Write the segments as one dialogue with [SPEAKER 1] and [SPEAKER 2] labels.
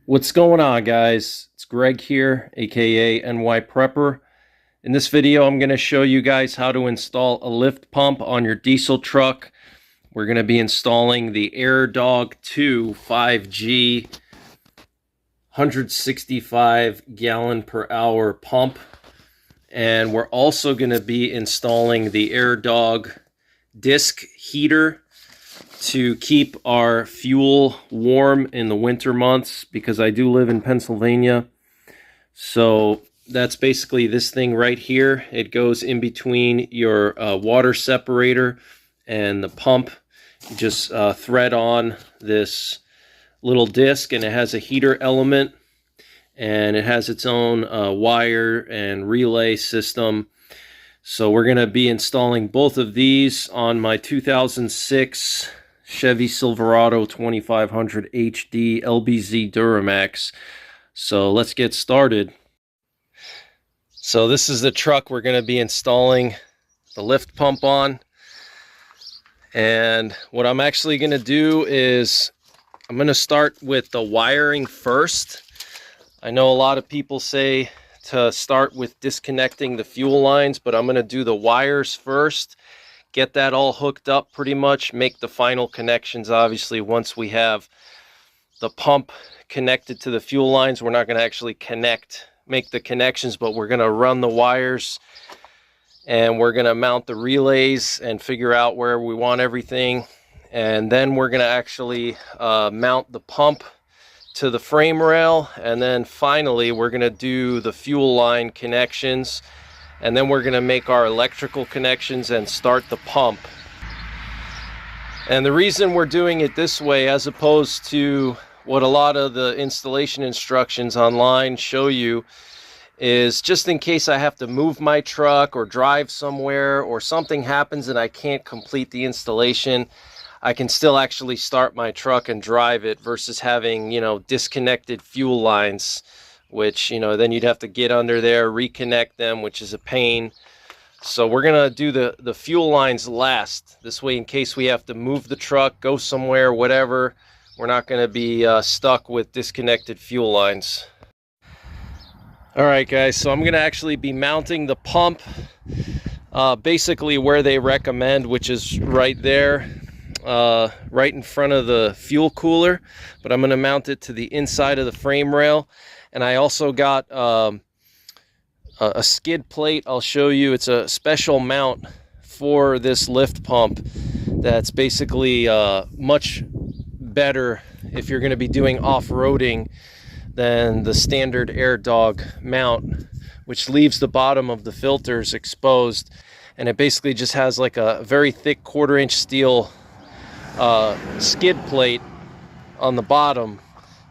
[SPEAKER 1] What's going on, guys? It's Greg here, aka NYPrepper. In this video, I'm going to show you guys how to install a lift pump on your diesel truck. We're going to be installing the AirDog 2 5G 165 gallon per hour pump. And we're also going to be installing the AirDog disc heater to keep our fuel warm in the winter months, because I do live in Pennsylvania. So that's basically this thing right here. It goes in between your water separator and the pump. You just thread on this little disc, and it has a heater element, and it has its own wire and relay system. So we're going to be installing both of these on my 2006 Chevy Silverado 2500 HD LBZ Duramax. So let's get started. So this is the truck we're going to be installing the lift pump on. And what I'm actually going to do is I'm going to start with the wiring first. I know a lot of people say to start with disconnecting the fuel lines, but I'm going to do the wires first. Get that all hooked up pretty much, make the final connections. Obviously, once we have the pump connected to the fuel lines, we're not going to actually make the connections, but we're going to run the wires, and we're going to mount the relays and figure out where we want everything. And then we're going to actually mount the pump to the frame rail, and then finally we're going to do the fuel line connections. And then we're going to make our electrical connections and start the pump. And the reason we're doing it this way, as opposed to what a lot of the installation instructions online show you, is just in case I have to move my truck or drive somewhere or something happens and I can't complete the installation, I can still actually start my truck and drive it, versus having, disconnected fuel lines, which, then you'd have to get under there, reconnect them, which is a pain. So we're going to do the fuel lines last. This way, in case we have to move the truck, go somewhere, whatever, we're not going to be stuck with disconnected fuel lines. All right, guys, so I'm going to actually be mounting the pump basically where they recommend, which is right there, right in front of the fuel cooler. But I'm going to mount it to the inside of the frame rail. And I also got a skid plate. I'll show you. It's a special mount for this lift pump that's basically much better if you're going to be doing off-roading than the standard AirDog mount, which leaves the bottom of the filters exposed. And it basically just has like a very thick 1/4-inch steel skid plate on the bottom,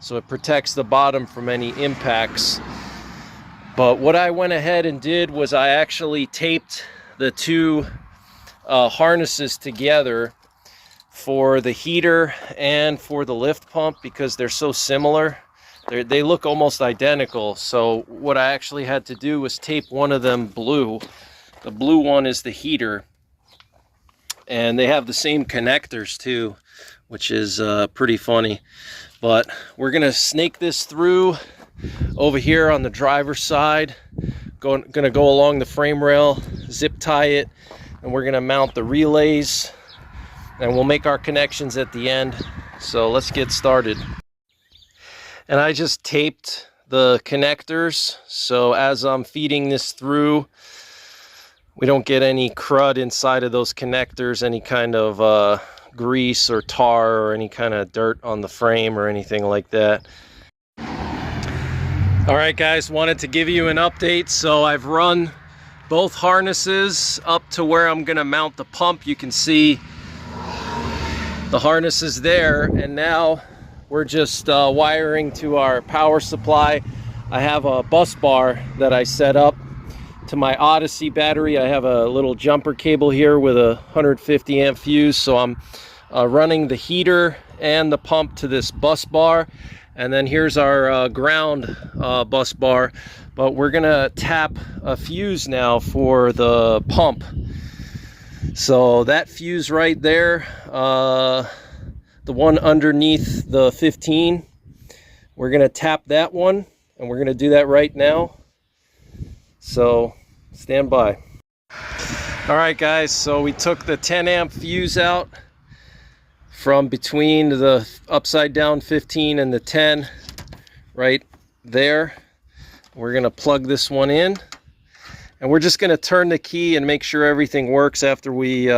[SPEAKER 1] so it protects the bottom from any impacts. But what I went ahead and did was I actually taped the two harnesses together for the heater and for the lift pump, because they're so similar. They look almost identical. So what I actually had to do was tape one of them blue. The blue one is the heater, and they have the same connectors too, which is pretty funny. But we're going to snake this through over here on the driver's side. Going to go along the frame rail, zip tie it, and we're going to mount the relays, and we'll make our connections at the end. So let's get started. And I just taped the connectors, so as I'm feeding this through, we don't get any crud inside of those connectors, any kind of grease or tar or any kind of dirt on the frame or anything like that. All right, guys, wanted to give you an update. So I've run both harnesses up to where I'm going to mount the pump. You can see the harnesses there, and now we're just wiring to our power supply. I have a bus bar that I set up to my Odyssey battery. I have a little jumper cable here with a 150 amp fuse, so I'm running the heater and the pump to this bus bar. And then here's our ground bus bar, but we're gonna tap a fuse now for the pump. So that fuse right there, the one underneath the 15, we're going to tap that one, and we're going to do that right now. So stand by. All right, guys, so we took the 10 amp fuse out from between the upside down 15 and the 10 right there. We're going to plug this one in, and we're just going to turn the key and make sure everything works after we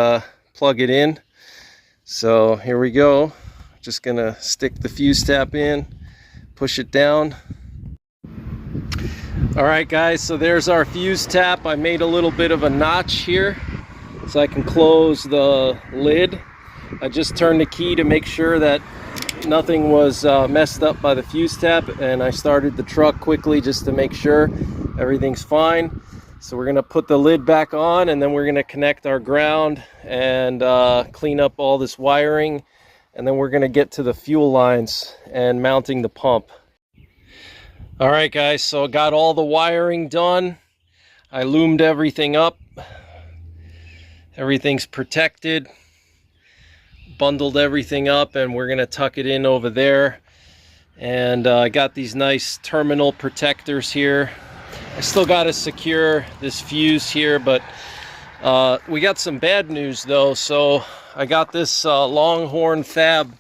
[SPEAKER 1] plug it in. So here we go. Just going to stick the fuse tap in, push it down. All right, guys, so there's our fuse tap. I made a little bit of a notch here so I can close the lid. I just turned the key to make sure that nothing was messed up by the fuse tap, and I started the truck quickly just to make sure everything's fine. So we're going to put the lid back on, and then we're going to connect our ground and clean up all this wiring, and then we're going to get to the fuel lines and mounting the pump. All right, guys, so got all the wiring done. I loomed everything up. Everything's protected. Bundled everything up, and we're going to tuck it in over there. And I got these nice terminal protectors here. I still got to secure this fuse here, but we got some bad news though. So I got this Longhorn Fab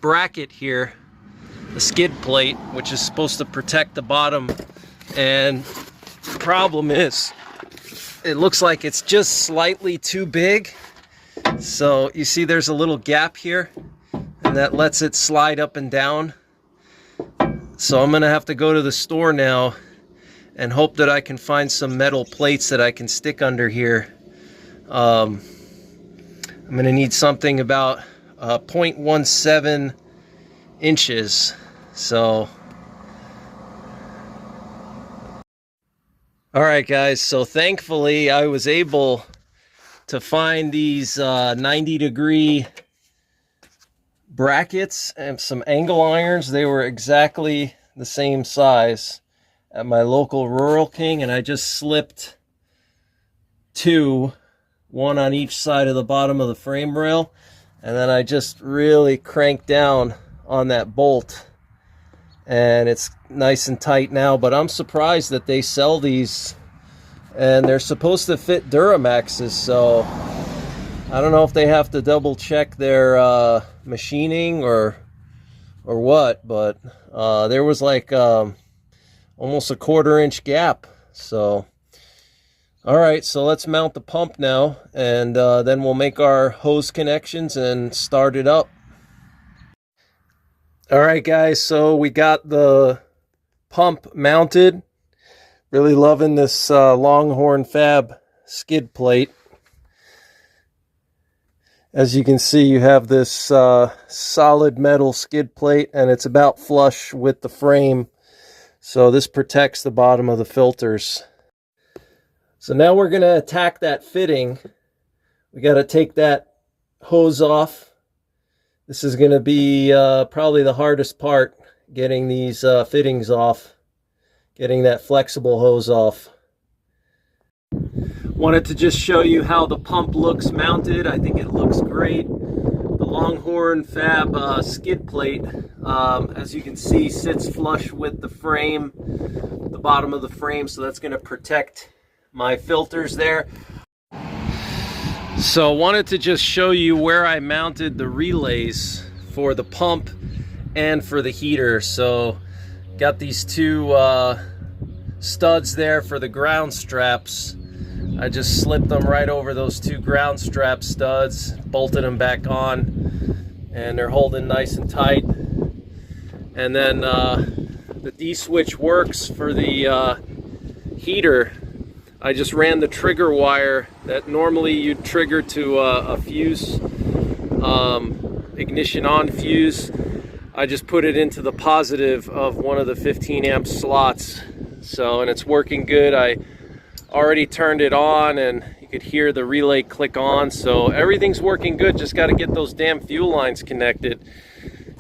[SPEAKER 1] bracket here, the skid plate, which is supposed to protect the bottom, and the problem is it looks like it's just slightly too big. So you see there's a little gap here, and that lets it slide up and down. So I'm gonna have to go to the store now and hope that I can find some metal plates that I can stick under here. I'm gonna need something about 0.17 inches. So all right, guys, so thankfully I was able to find these 90-degree brackets and some angle irons. They were exactly the same size at my local Rural King, and I just slipped two, one on each side of the bottom of the frame rail, and then I just really cranked down on that bolt, and it's nice and tight now. But I'm surprised that they sell these, and they're supposed to fit Duramaxes, so I don't know if they have to double check their machining or what, but there was like almost a 1/4 inch gap. So all right, so let's mount the pump now, and then we'll make our hose connections and start it up. All right, guys, so we got the pump mounted. Really loving this Longhorn Fab skid plate. As you can see, you have this solid metal skid plate, and it's about flush with the frame. So this protects the bottom of the filters. So now we're going to attack that fitting. We got to take that hose off. This is going to be probably the hardest part, getting these fittings off, getting that flexible hose off. Wanted to just show you how the pump looks mounted. I think it looks great. The Longhorn Fab skid plate, as you can see, sits flush with the frame, the bottom of the frame, so that's going to protect my filters there. So wanted to just show you where I mounted the relays for the pump and for the heater. So got these two studs there for the ground straps. I just slipped them right over those two ground strap studs, bolted them back on, and they're holding nice and tight. And then the D-switch works for the heater. I just ran the trigger wire that normally you'd trigger to a fuse, ignition on fuse. I just put it into the positive of one of the 15 amp slots. So, and it's working good. I already turned it on, and you could hear the relay click on. So everything's working good. Just got to get those damn fuel lines connected.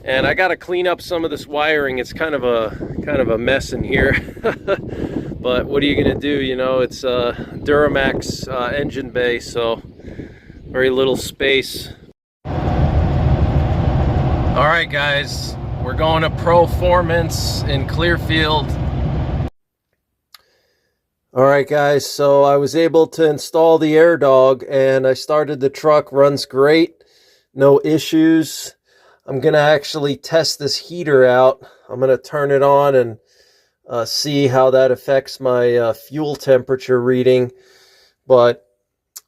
[SPEAKER 1] And I got to clean up some of this wiring. It's kind of a mess in here. But what are you gonna do? You know, it's a Duramax engine bay, so very little space. All right, guys, We're going to Performance in Clearfield. All right, guys, so I was able to install the AirDog, and I started the truck. Runs great, no issues. I'm going to actually test this heater out. I'm going to turn it on and see how that affects my fuel temperature reading. But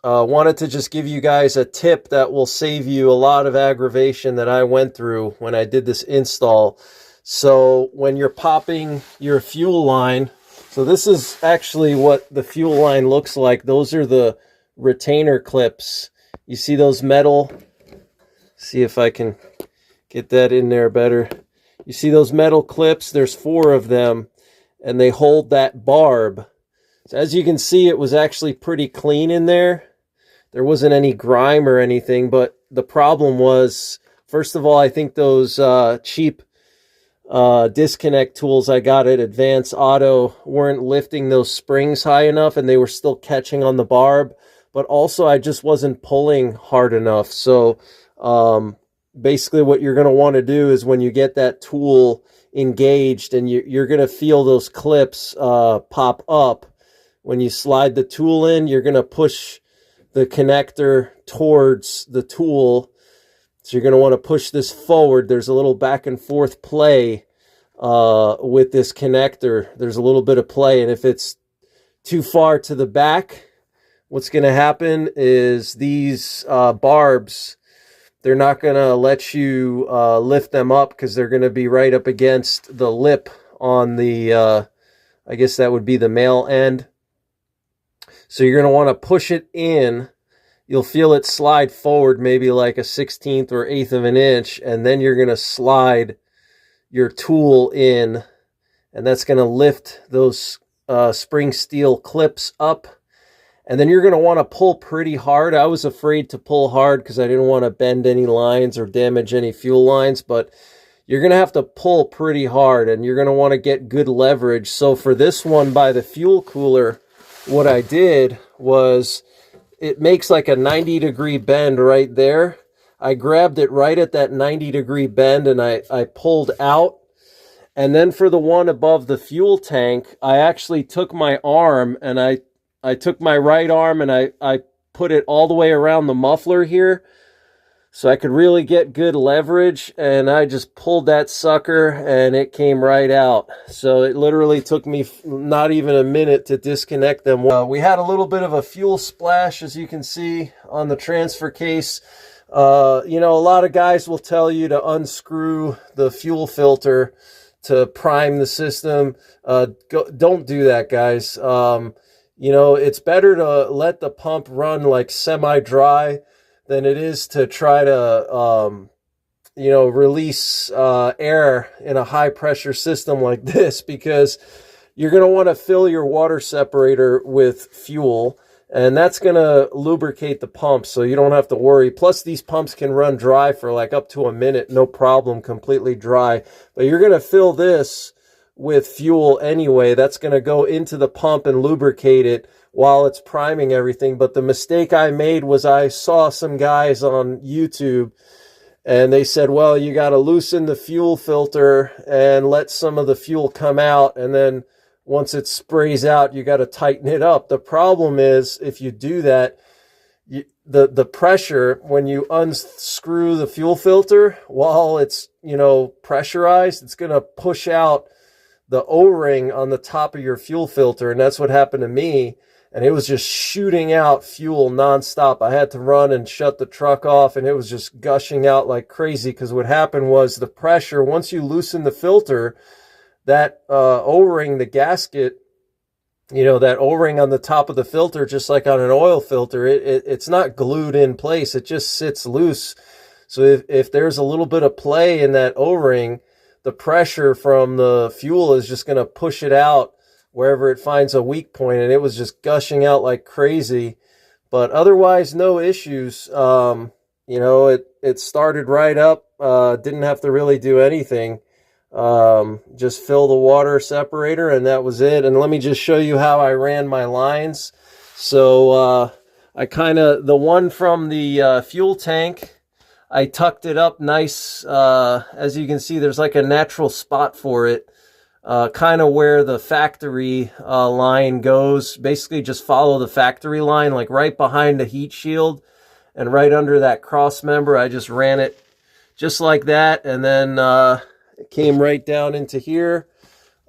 [SPEAKER 1] wanted to just give you guys a tip that will save you a lot of aggravation that I went through when I did this install. So when you're popping your fuel line, so this is actually what the fuel line looks like. Those are the retainer clips. You see those metal? See if I can get that in there better. You see those metal clips? There's 4 of them, and they hold that barb. So as you can see, it was actually pretty clean in there. There wasn't any grime or anything, but the problem was, first of all, I think those cheap disconnect tools I got at Advanced Auto weren't lifting those springs high enough, and they were still catching on the barb. But also, I just wasn't pulling hard enough. So basically what you're going to want to do is when you get that tool engaged, and you're going to feel those clips pop up. When you slide the tool in, you're going to push the connector towards the tool. So you're going to want to push this forward. There's a little back and forth play with this connector. There's a little bit of play, and if it's too far to the back, what's going to happen is these barbs, they're not going to let you lift them up, because they're going to be right up against the lip on the, I guess that would be the male end. So you're going to want to push it in. You'll feel it slide forward maybe like a 1/16 or 1/8 of an inch, and then you're going to slide your tool in, and that's going to lift those spring steel clips up. And then you're going to want to pull pretty hard. I was afraid to pull hard because I didn't want to bend any lines or damage any fuel lines, but you're going to have to pull pretty hard, and you're going to want to get good leverage. So for this one by the fuel cooler, what I did was, it makes like a 90-degree bend right there. I grabbed it right at that 90-degree bend, and I pulled out. And then for the one above the fuel tank, I actually took my arm, and I took my right arm, and I put it all the way around the muffler here, so I could really get good leverage, and I just pulled that sucker, and it came right out. So it literally took me not even a minute to disconnect them. We had a little bit of a fuel splash, as you can see on the transfer case. You know, a lot of guys will tell you to unscrew the fuel filter to prime the system. Don't do that, guys. You know, it's better to let the pump run like semi-dry than it is to try to, you know, release air in a high-pressure system like this, because you're going to want to fill your water separator with fuel, and that's going to lubricate the pump, so you don't have to worry. Plus, these pumps can run dry for like up to a minute, no problem, completely dry. But you're going to fill this with fuel anyway. That's going to go into the pump and lubricate it while it's priming everything. But the mistake I made was, I saw some guys on YouTube, and they said, well, you got to loosen the fuel filter and let some of the fuel come out, and then once it sprays out, you got to tighten it up. The problem is, if you do that, the pressure, when you unscrew the fuel filter while it's, you know, pressurized, it's going to push out the O-ring on the top of your fuel filter, and that's what happened to me. And it was just shooting out fuel nonstop. I had to run and shut the truck off, and it was just gushing out like crazy, because what happened was the pressure, once you loosen the filter, that O-ring, the gasket, you know, that O-ring on the top of the filter, just like on an oil filter, it's not glued in place. It just sits loose. So if there's a little bit of play in that O-ring, the pressure from the fuel is just going to push it out wherever it finds a weak point, and it was just gushing out like crazy. But otherwise, no issues. You know, it started right up. Didn't have to really do anything. Just fill the water separator, and that was it. And let me just show you how I ran my lines. So I kind of, the one from the fuel tank, I tucked it up nice. As you can see, there's like a natural spot for it, kind of where the factory line goes. Basically just follow the factory line, like right behind the heat shield and right under that cross member. I just ran it just like that, and then it came right down into here.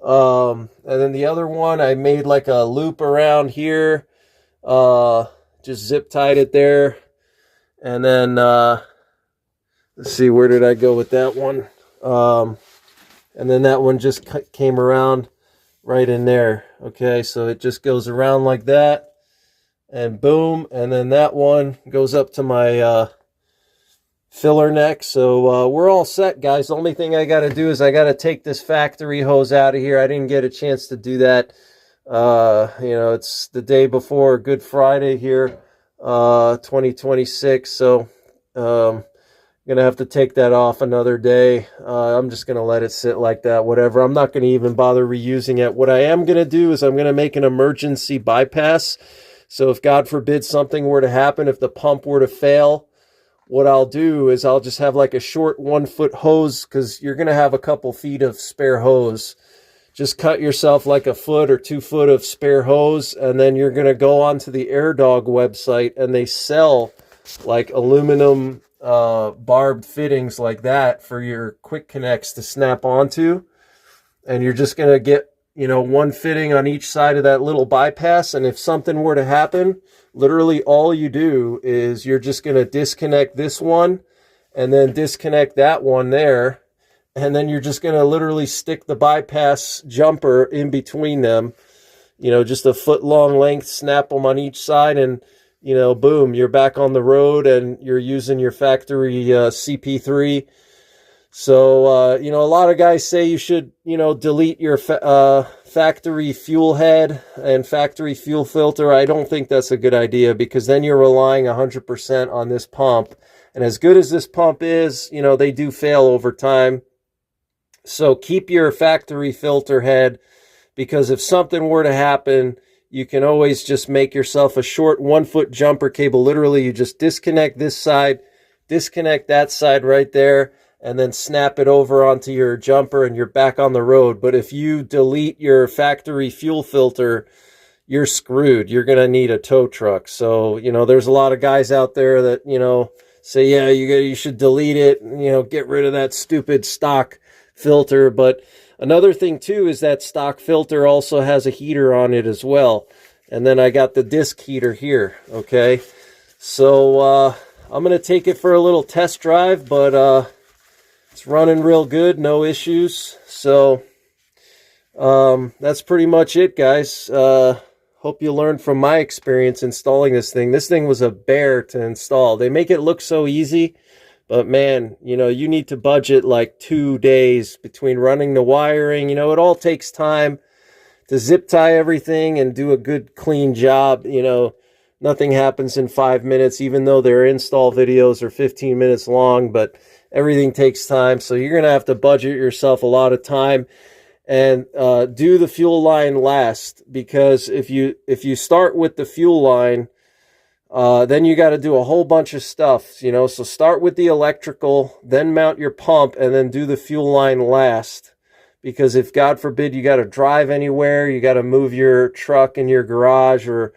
[SPEAKER 1] And then the other one, I made like a loop around here, just zip tied it there. And then, let's see, where did I go with that one? And then that one just came around right in there. Okay, so it just goes around like that, and boom. And then that one goes up to my filler neck. So we're all set, guys. The only thing I got to do is I got to take this factory hose out of here. I didn't get a chance to do that. You know, it's the day before Good Friday here, 2026. So I'm gonna have to take that off another day. I'm just gonna let it sit like that, whatever. I'm not gonna even bother reusing it. What I am gonna do is I'm gonna make an emergency bypass. So if God forbid something were to happen, if the pump were to fail, what I'll do is I'll just have like a short 1-foot hose, because you're going to have a couple feet of spare hose. Just cut yourself like a foot or 2 foot of spare hose, and then you're going to go onto the AirDog website, and they sell like aluminum barbed fittings like that for your quick connects to snap onto. And you're just going to get, you know, one fitting on each side of that little bypass. And if something were to happen, literally all you do is you're just going to disconnect this one and then disconnect that one there. And then you're just going to literally stick the bypass jumper in between them, you know, just a foot long length, snap them on each side, and, you know, boom, you're back on the road and you're using your factory CP3. So, you know, a lot of guys say you should, you know, delete your factory fuel head and factory fuel filter. I don't think that's a good idea, because then you're relying 100% on this pump. And as good as this pump is, you know, they do fail over time. So keep your factory filter head, because if something were to happen, you can always just make yourself a short 1-foot jumper cable. Literally, you just disconnect this side, disconnect that side right there, and then snap it over onto your jumper, and you're back on the road. But if you delete your factory fuel filter, you're screwed. You're going to need a tow truck. So, you know, there's a lot of guys out there that, you know, say, yeah, you should delete it, you know, get rid of that stupid stock filter. But another thing too is that stock filter also has a heater on it as well. And then I got the disc heater here. Okay, so I'm going to take it for a little test drive, but it's running real good, no issues. So that's pretty much it, guys. Hope you learned from my experience installing this thing. This thing was a bear to install. They make it look so easy, but man, you know, you need to budget like 2 days between running the wiring. You know, it all takes time to zip tie everything and do a good clean job. You know, nothing happens in 5 minutes, even though their install videos are 15 minutes long, but everything takes time. So you're going to have to budget yourself a lot of time and do the fuel line last, because if you start with the fuel line, then you got to do a whole bunch of stuff, you know. So start with the electrical, then mount your pump, and then do the fuel line last. Because if, God forbid, you got to drive anywhere, you got to move your truck in your garage or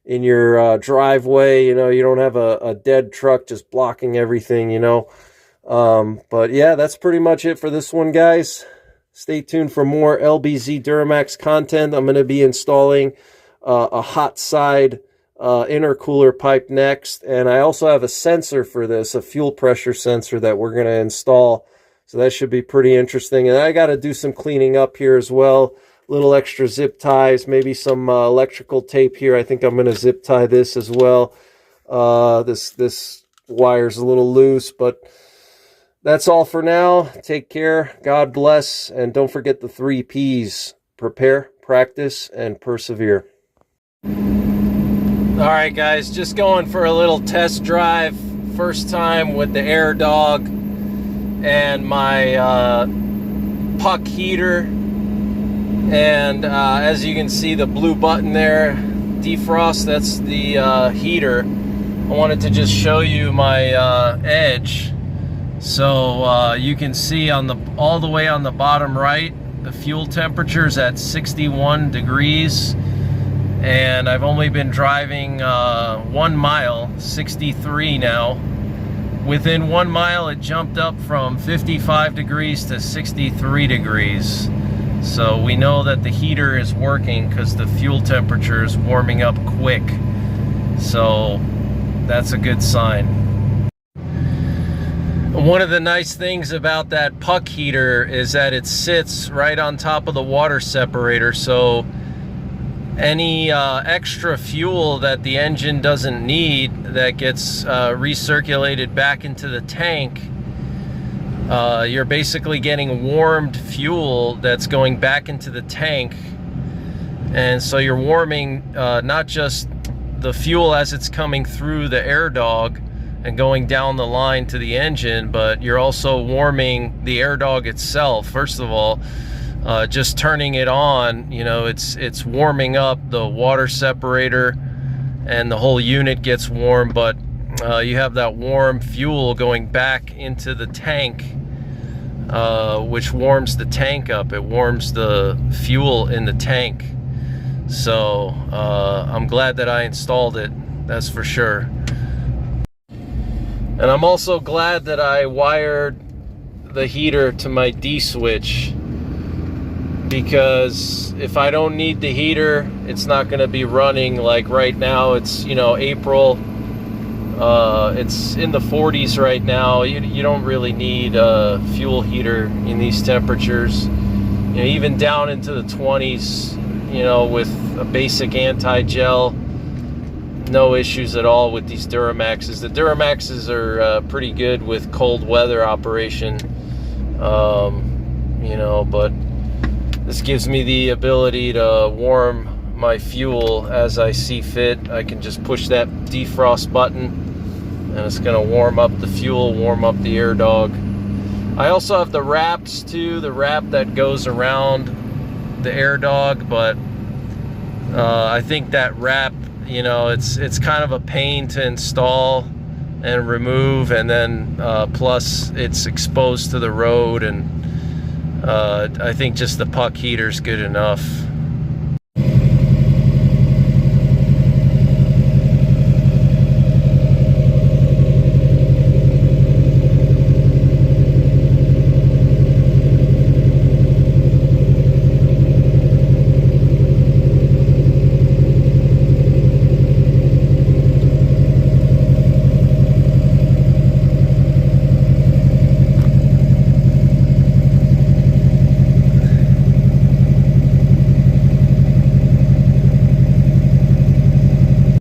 [SPEAKER 1] in your driveway, you know, you don't have a dead truck just blocking everything, you know. But yeah, that's pretty much it for this one, guys. Stay tuned for more LBZ Duramax content. I'm going to be installing a hot side intercooler pipe next, and I also have a sensor for this, a fuel pressure sensor that we're going to install. So that should be pretty interesting. And I got to do some cleaning up here as well. Little extra zip ties, maybe some electrical tape here. I think I'm going to zip tie this as well. This wire's a little loose, but that's all for now. Take care. God bless. And don't forget the 3 Ps. Prepare, practice, and persevere. All right, guys. Just going for a little test drive. First time with the AirDog and my puck heater. And as you can see, the blue button there, defrost, that's the heater. I wanted to just show you my edge. So you can see on all the way on the bottom right, the fuel temperature is at 61 degrees, and I've only been driving 1 mile, 63 now. Within 1 mile, it jumped up from 55 degrees to 63 degrees. So we know that the heater is working because the fuel temperature is warming up quick. So that's a good sign. One of the nice things about that puck heater is that it sits right on top of the water separator, so any extra fuel that the engine doesn't need that gets recirculated back into the tank, you're basically getting warmed fuel that's going back into the tank. And so you're warming not just the fuel as it's coming through the AirDog and going down the line to the engine, but you're also warming the AirDog itself. First of all, just turning it on, you know, it's warming up the water separator and the whole unit gets warm, but you have that warm fuel going back into the tank, which warms the tank up. It warms the fuel in the tank. So I'm glad that I installed it, that's for sure. And I'm also glad that I wired the heater to my D switch, because if I don't need the heater, it's not going to be running. Like right now, it's, you know, April, it's in the 40s right now. You don't really need a fuel heater in these temperatures. You know, even down into the 20s, you know, with a basic anti-gel, no issues at all with these Duramaxes. The Duramaxes are pretty good with cold weather operation, you know, but this gives me the ability to warm my fuel as I see fit. I can just push that defrost button and it's gonna warm up the fuel, warm up the AirDog. I also have the wraps too, the wrap that goes around the AirDog, but I think that wrap, you know, it's kind of a pain to install and remove, and then plus it's exposed to the road, and I think just the puck heater is good enough.